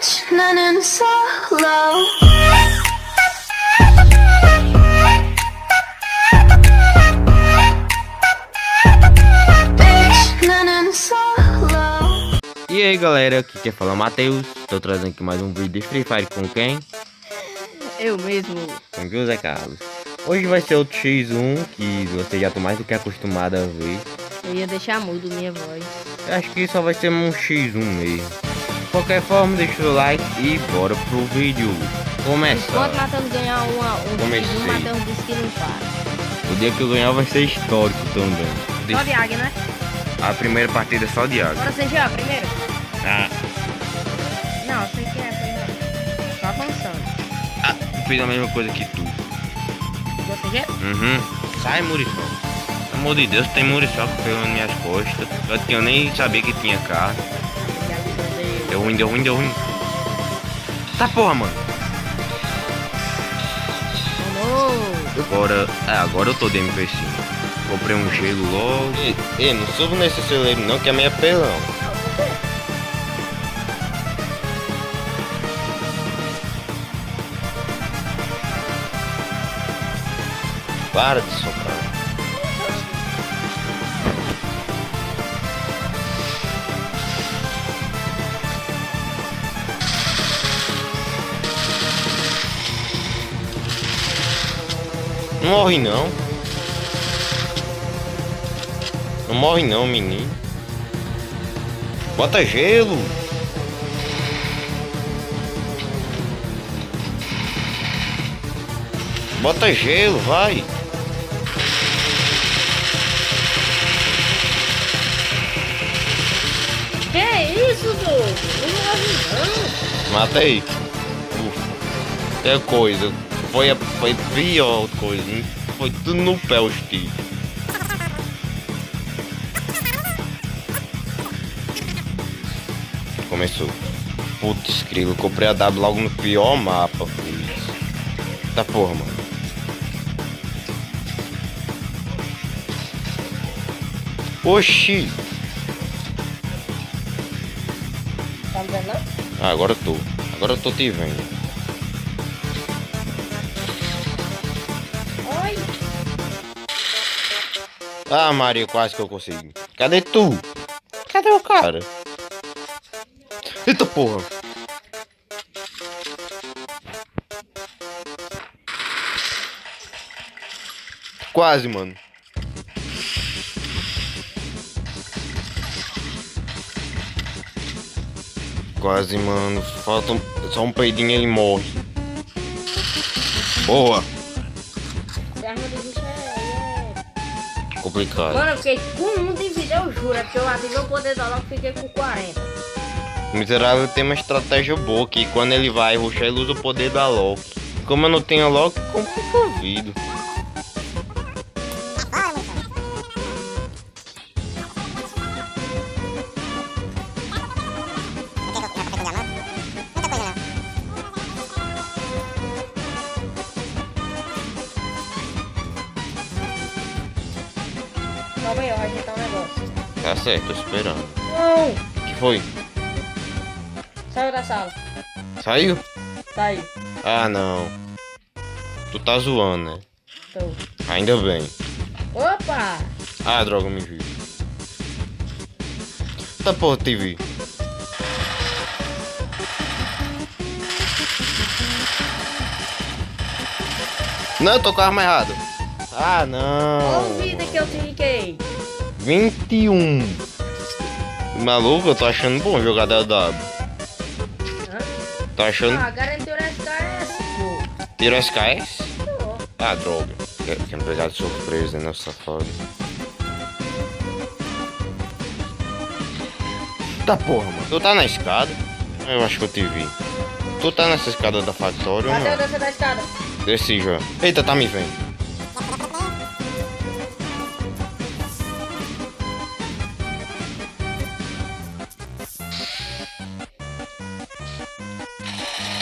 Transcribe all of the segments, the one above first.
Bitch, running solo. Bitch, running solo. E aí galera, aqui quem fala é o Matheus. Tô trazendo aqui mais um vídeo de Free Fire com quem? Eu mesmo. Com José Carlos. Hoje vai ser outro X1 que você já tá mais do que acostumado a ver. Eu ia deixar mudo minha voz. Eu acho que só vai ser um X1 mesmo. De qualquer forma, deixa o like e bora pro vídeo. Começa. Enquanto Matheus ganhar Comecei. o Matheus disse que não para. O dia que eu ganhar vai ser histórico também. Só de águia, né? A primeira partida é só de água. Bora CG, primeiro. Ah, Não, sei que é primeiro. Só avançando. eu fiz a mesma coisa que tu. Vou CG? Sai, Muriçoca. Pelo amor de Deus, tem Muriçoca pegando minhas costas. Eu nem sabia que tinha carro. Deu ruim. Tá porra, mano. Agora, agora eu tô de MP5. Comprei um gelo logo. Ei, não subo nesse celeiro não, que é meio pelão. Para de soprar. Não morre não. Não morre não, menino. Bota gelo. Bota gelo, vai. Que isso, Douglas? Não morre não. Matei. Ufa. É coisa. Foi pior coisa. Hein? Foi tudo no pé os tiros. Começou. Putz, grilo. Comprei a W logo no pior mapa. Filho. Tá porra, mano. Oxi. Tá me vendo não? Ah, agora eu tô. Agora eu tô te vendo. Oi. Ah, Maria, quase que eu consegui. Cadê tu? Cadê o cara? Eita porra. Quase, mano. Quase, mano. Falta só um peidinho e ele morre. Boa. A arma do bicho é... Complicado. Mano, eu fiquei com um de vida, eu juro. É porque eu ativei o poder da logo e fiquei com 40. O miserável tem uma estratégia boa que quando ele vai rushar, ele usa o poder da Loki. Como eu não tenho a Loki, complica a vida. Calma aí, eu vou ajeitar um negócio. Tá certo, tô esperando. Não! O que foi? Saiu da sala. Saiu? Saiu. Ah, não. Tu tá zoando, né? Tô. Ainda bem. Opa! Ah, droga, me vi. Tá porra, TV. Não, eu tô com a arma errada. Ah, não. Olha o vídeo que eu te indiquei. 21. Maluco, eu tô achando bom jogar DW. Hã? Tô achando. Ah, garantiu SKS, pô. Tirou SKS? Pô. Ah, droga. Quer me pegar de surpresa, né, safado? Tá porra, mano. Tu tá na escada? Eu acho que eu te vi. Tu tá nessa escada da factória ou Cadê o não? descer da escada? Desci já. Eita, tá me vendo.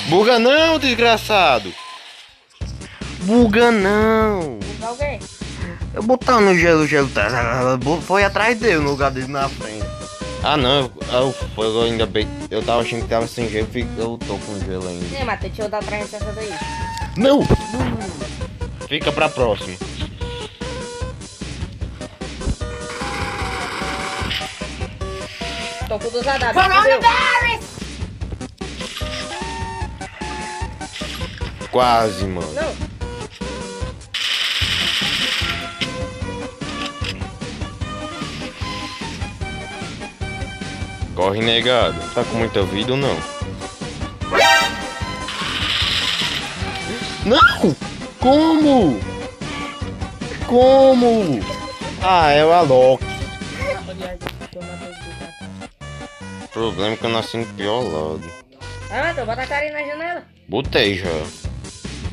Buga não, desgraçado. Buga não. Tá o quê? Eu botar no gelo, o gelo tá. Foi atrás dele no lugar dele na frente. Ah não, eu ainda bem. Eu tava achando que tava sem gelo, eu tô com gelo ainda. Ei, Matheus, deixa eu dar 360 aí. Não! Fica pra próxima. Tô com 2 AW, entendeu? Quase, mano. Não. Corre, negado. Tá com muita vida ou não? Não! Como? Como? Ah, é o Alok. O problema é que eu nasci no pior lado. Vai, Matheus, bota a cara aí na janela. Botei já.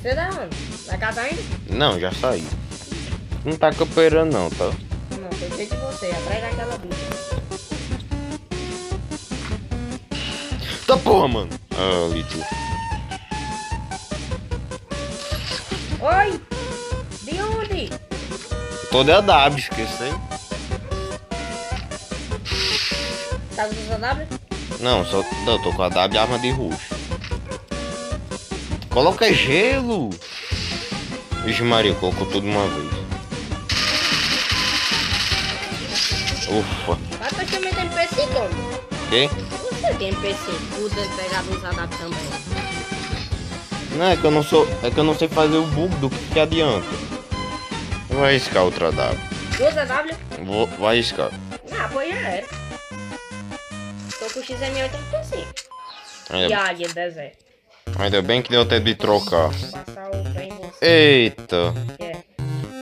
Você dá onde? Vai casar ainda? Não, já saí. Não tá campeirando não, tá? Não, tô cheio de você, atrás daquela bicha. Tá porra, mano. Ah, Lito. Oi! De onde? Todo é W, esqueci. Tá com 2 AW? Não, só não, tô com a W e arma de roxo. Coloca gelo. Vixe Maria, colocou tudo de uma vez. Ufa. Mas tu também tem PC como? Quê? Você tem PC, puta pegar 2 AW também. Não, é que eu não sou. É que eu não sei fazer o bug do que adianta. Eu vou arriscar outra W. 2 AW? Vou arriscar. Ah, pois já era. Tô com o XM8 no PC. E Ainda, a águia deserto. ainda bem que deu tempo de trocar. Vou passar o trem em você. Eita. É,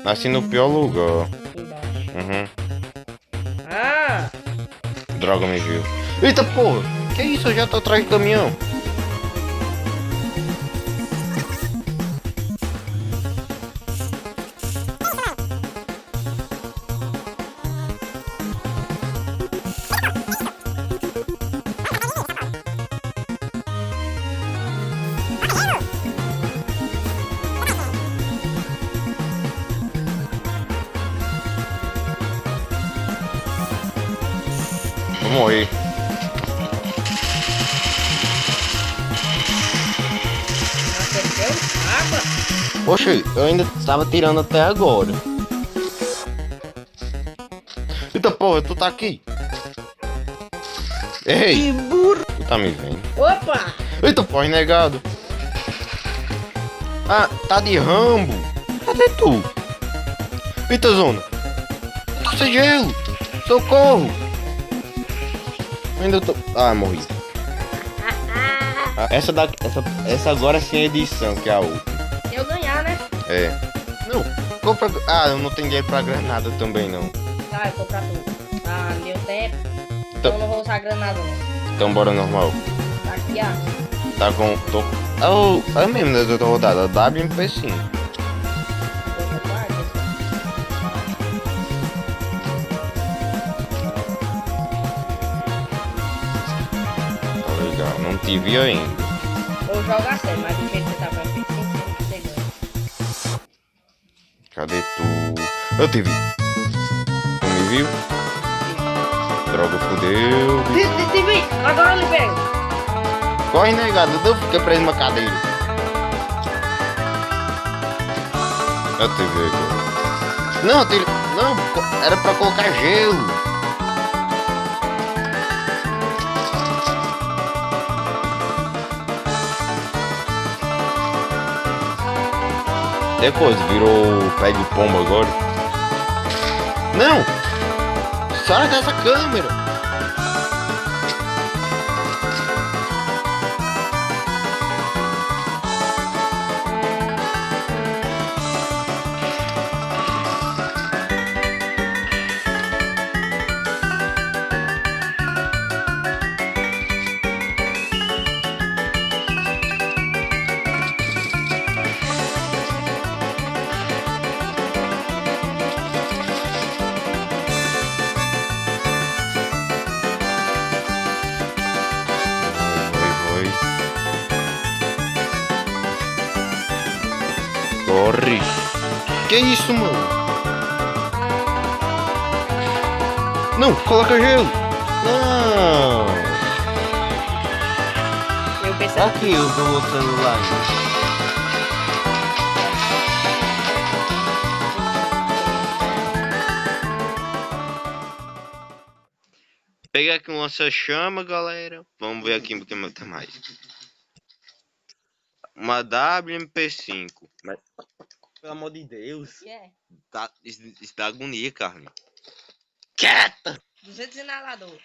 Nasci no pior lugar. aqui embaixo. Uhum. Ah! Droga, me viu. Eita porra! Que isso? Eu já tô atrás do caminhão. Vou morrer. Acerteu? Água? Poxa, eu ainda tava tirando até agora. Eita porra, tu tá aqui. Ei! Tu tá me vendo? Opa! Eita porra, negado. Ah, tá de Rambo. Cadê tu? Eita zona. Tô sem gelo. Socorro. Ainda tô... Ah, morri. Ah, essa agora sim é edição, que é a outra. Se eu ganhar, né? É. Não, compra... Ah, eu não tenho dinheiro pra granada também, não. Tá, eu comprar tudo. Tá, meu tempo. Então- Eu não vou usar granada, não. Então bora normal. Tá aqui, ó. Tá com... Tô... É mesmo, né? Eu tô rodada. WMP5. Vou comprar aqui. Tá legal, não te vi ainda. Vou jogar sério, mas do jeito que você tá pra frente, você ganha. Cadê tu? Eu te vi. Tu me viu? Droga, fudeu. Vem, agora eu lhe pego. Corre, negado. Eu fiquei preso numa cadeira. Eu te vi agora. Não, não, era pra colocar gelo. Depois virou pé de pombo agora. Não! Sai dessa câmera! Vai. Corre! Que isso, mano? Não, coloca gelo! Não! Eu pensei Aqui o meu celular. Peguei aqui um lança-chama, galera. Vamos ver aqui o que tem mais. Uma WMP5. Mas, pelo amor de Deus. que é. Isso dá agonia, Carlinhos. Quieta! 200 inalador.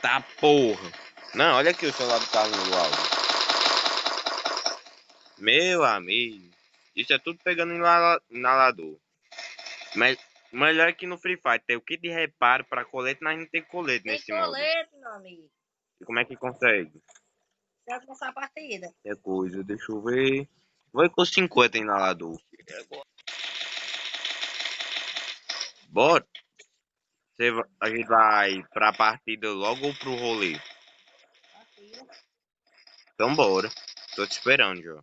Tá porra. Não, olha aqui o celular do Carlinhos do áudio. Meu amigo. Isso é tudo pegando inalador. Mas melhor que no Free Fire tem o kit de reparo pra colete, mas não tem colete Tem nesse modo. colete, meu amigo. E como é que consegue? Já começar a partida. É coisa, deixa eu ver. Vai com 50 inalador. Bora. A gente vai pra partida logo ou pro rolê? Partida. Então bora. Tô te esperando já.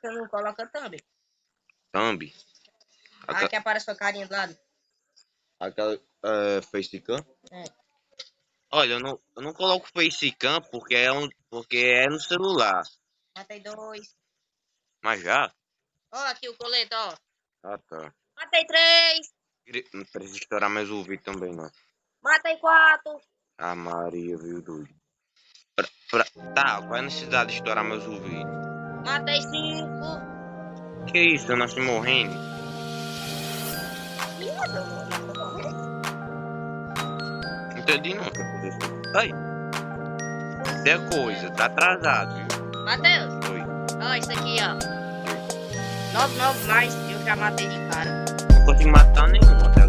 Você não coloca thumb. Thumb. Aqui aparece sua carinha do lado. Aquela facecam. É. Olha, eu não coloco facecam porque é no celular. Matei 2. Mas já? Ó, aqui o colete, ó. Ah, tá. Matei 3. Não precisa estourar mais o ouvido também, não. Matei 4. Ah, Maria, viu, doido. Tá, qual é a necessidade de estourar meus ouvidos? Matei 5. Que isso, eu nasci morrendo? Não entendi não o que aconteceu. Ai. É coisa, tá atrasado, viu? Matheus, Oi. ó, isso aqui, ó. 9 mais, eu já matei de cara. Não consigo matar nenhum até